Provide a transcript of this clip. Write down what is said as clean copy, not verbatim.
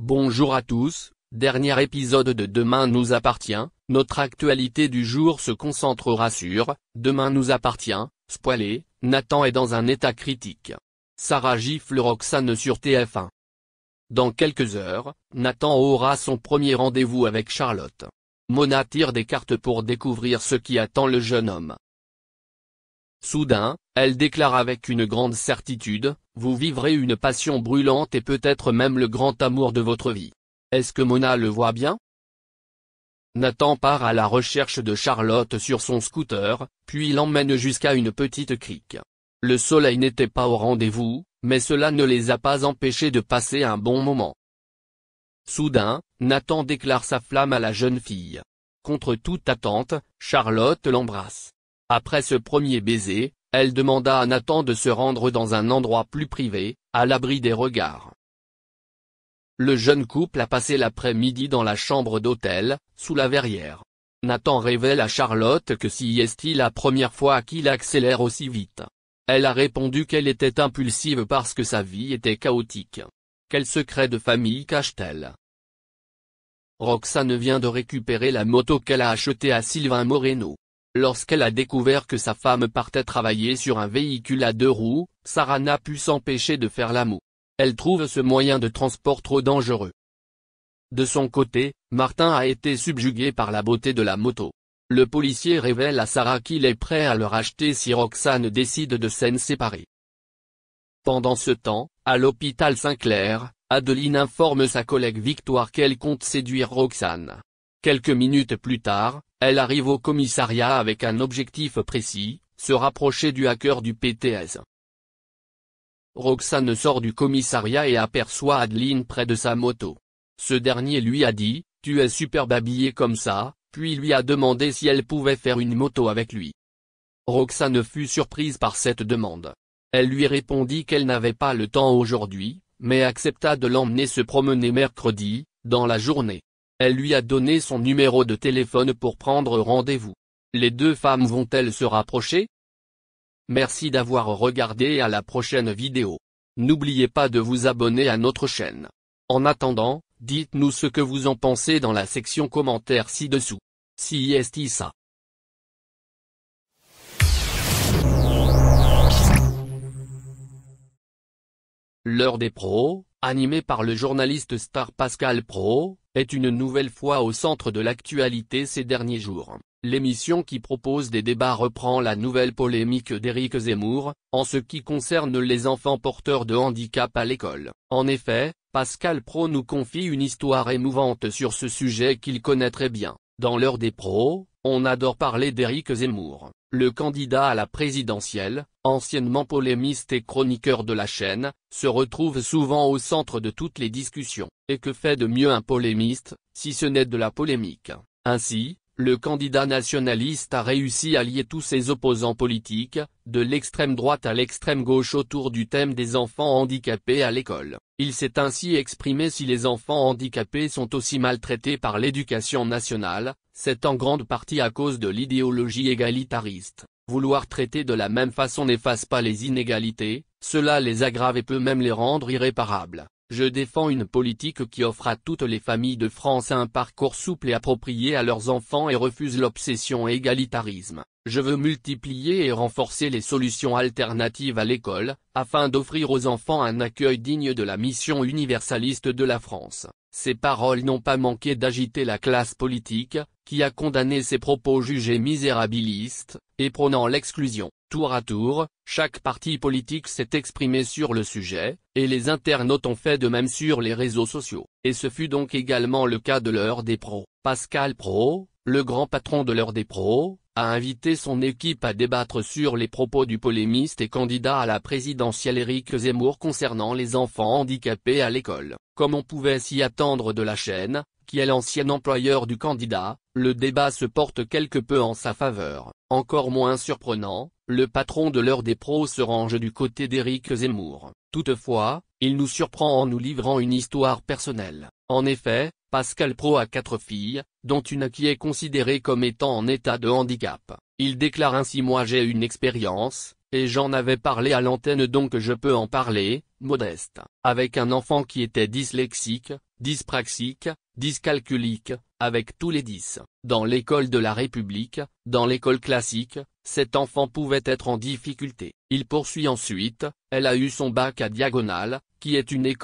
Bonjour à tous, dernier épisode de Demain nous appartient. Notre actualité du jour se concentrera sur « Demain nous appartient », spoilé, Nathan est dans un état critique. Sarah gifle Roxane sur TF1. Dans quelques heures, Nathan aura son premier rendez-vous avec Charlotte. Mona tire des cartes pour découvrir ce qui attend le jeune homme. Soudain, elle déclare avec une grande certitude, « Vous vivrez une passion brûlante et peut-être même le grand amour de votre vie. » Est-ce que Mona le voit bien? Nathan part à la recherche de Charlotte sur son scooter, puis l'emmène jusqu'à une petite crique. Le soleil n'était pas au rendez-vous, mais cela ne les a pas empêchés de passer un bon moment. Soudain, Nathan déclare sa flamme à la jeune fille. Contre toute attente, Charlotte l'embrasse. Après ce premier baiser, elle demanda à Nathan de se rendre dans un endroit plus privé, à l'abri des regards. Le jeune couple a passé l'après-midi dans la chambre d'hôtel, sous la verrière. Nathan révèle à Charlotte que si est la première fois qu'il accélère aussi vite. Elle a répondu qu'elle était impulsive parce que sa vie était chaotique. Quel secret de famille cache-t-elle? Roxane vient de récupérer la moto qu'elle a achetée à Sylvain Moreno. Lorsqu'elle a découvert que sa femme partait travailler sur un véhicule à 2 roues, Sarah n'a pu s'empêcher de faire la moue. Elle trouve ce moyen de transport trop dangereux. De son côté, Martin a été subjugué par la beauté de la moto. Le policier révèle à Sarah qu'il est prêt à le racheter si Roxane décide de s'en séparer. Pendant ce temps, à l'hôpital Saint-Clair, Adeline informe sa collègue Victoire qu'elle compte séduire Roxane. Quelques minutes plus tard, elle arrive au commissariat avec un objectif précis, se rapprocher du hacker du PTS. Roxane sort du commissariat et aperçoit Adeline près de sa moto. Ce dernier lui a dit, « Tu es superbe habillée comme ça », puis lui a demandé si elle pouvait faire une moto avec lui. Roxane fut surprise par cette demande. Elle lui répondit qu'elle n'avait pas le temps aujourd'hui, mais accepta de l'emmener se promener mercredi, dans la journée. Elle lui a donné son numéro de téléphone pour prendre rendez-vous. Les deux femmes vont-elles se rapprocher? Merci d'avoir regardé et à la prochaine vidéo. N'oubliez pas de vous abonner à notre chaîne. En attendant, dites-nous ce que vous en pensez dans la section commentaires ci-dessous. Si est ça. L'heure des pros, animée par le journaliste star Pascal Praud, est une nouvelle fois au centre de l'actualité ces derniers jours. L'émission qui propose des débats reprend la nouvelle polémique d'Éric Zemmour, en ce qui concerne les enfants porteurs de handicap à l'école. En effet, Pascal Praud nous confie une histoire émouvante sur ce sujet qu'il connaît très bien. Dans l'heure des pros, on adore parler d'Éric Zemmour. Le candidat à la présidentielle, anciennement polémiste et chroniqueur de la chaîne, se retrouve souvent au centre de toutes les discussions. Et que fait de mieux un polémiste, si ce n'est de la polémique? Ainsi, le candidat nationaliste a réussi à lier tous ses opposants politiques, de l'extrême droite à l'extrême gauche autour du thème des enfants handicapés à l'école. Il s'est ainsi exprimé: si les enfants handicapés sont aussi maltraités par l'éducation nationale, c'est en grande partie à cause de l'idéologie égalitariste. Vouloir traiter de la même façon n'efface pas les inégalités, cela les aggrave et peut même les rendre irréparables. Je défends une politique qui offre à toutes les familles de France un parcours souple et approprié à leurs enfants et refuse l'obsession égalitarisme. Je veux multiplier et renforcer les solutions alternatives à l'école, afin d'offrir aux enfants un accueil digne de la mission universaliste de la France. Ces paroles n'ont pas manqué d'agiter la classe politique, qui a condamné ces propos jugés misérabilistes, et prônant l'exclusion. Tour à tour, chaque parti politique s'est exprimé sur le sujet, et les internautes ont fait de même sur les réseaux sociaux. Et ce fut donc également le cas de l'heure des pros. Pascal Praud, le grand patron de l'heure des pros, a invité son équipe à débattre sur les propos du polémiste et candidat à la présidentielle Éric Zemmour concernant les enfants handicapés à l'école. Comme on pouvait s'y attendre de la chaîne, qui est l'ancien employeur du candidat, le débat se porte quelque peu en sa faveur. Encore moins surprenant, le patron de l'heure des pros se range du côté d'Éric Zemmour. Toutefois, il nous surprend en nous livrant une histoire personnelle. En effet, Pascal Praud a 4 filles, dont une qui est considérée comme étant en état de handicap. Il déclare ainsi: moi j'ai une expérience, et j'en avais parlé à l'antenne donc je peux en parler, modeste. Avec un enfant qui était dyslexique, dyspraxique, dyscalculique, avec tous les 10. Dans l'école de la République, dans l'école classique, cet enfant pouvait être en difficulté. Il poursuit ensuite, elle a eu son bac à Diagonale, qui est une école